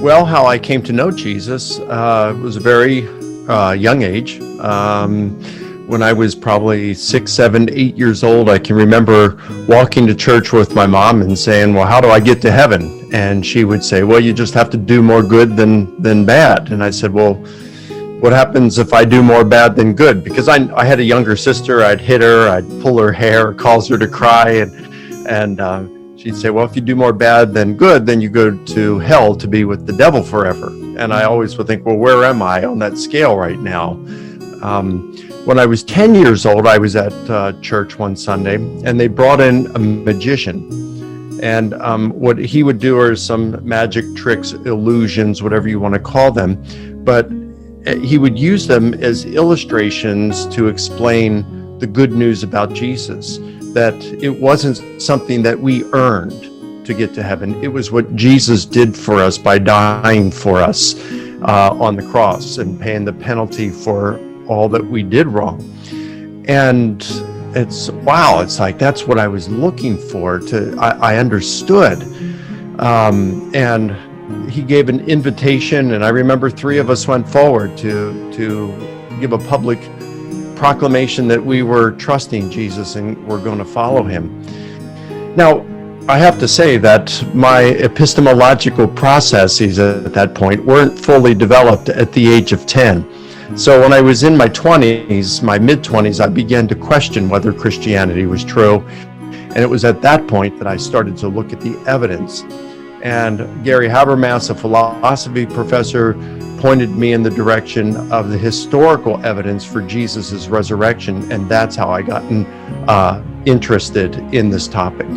Well, how I came to know Jesus was a very young age. When I was probably 6, 7, 8 years old, I can remember walking to church with my mom and saying, well, how do I get to heaven? And she would say, well, you just have to do more good than bad. And I said, well, what happens if I do more bad than good? Because I had a younger sister. I'd hit her, I'd pull her hair, cause her to cry. And she'd say, well, if you do more bad than good, then you go to hell to be with the devil forever. And I always would think, well, where am I on that scale right now? When I was 10 years old, I was at church one Sunday, and they brought in a magician. And what he would do are some magic tricks, illusions, whatever you want to call them. But he would use them as illustrations to explain the good news about Jesus, that it wasn't something that we earned to get to heaven. It was what Jesus did for us by dying for us on the cross and paying the penalty for all that we did wrong. And it's like that's what I was looking for. I understood. And he gave an invitation, and I remember 3 of us went forward to give a public proclamation that we were trusting Jesus and we're going to follow him. Now, I have to say that my epistemological processes at that point weren't fully developed at the age of 10. So when I was in my 20s, my mid-20s, I began to question whether Christianity was true. And it was at that point that I started to look at the evidence. And Gary Habermas, a philosophy professor, pointed me in the direction of the historical evidence for Jesus's resurrection. And that's how I got interested in this topic.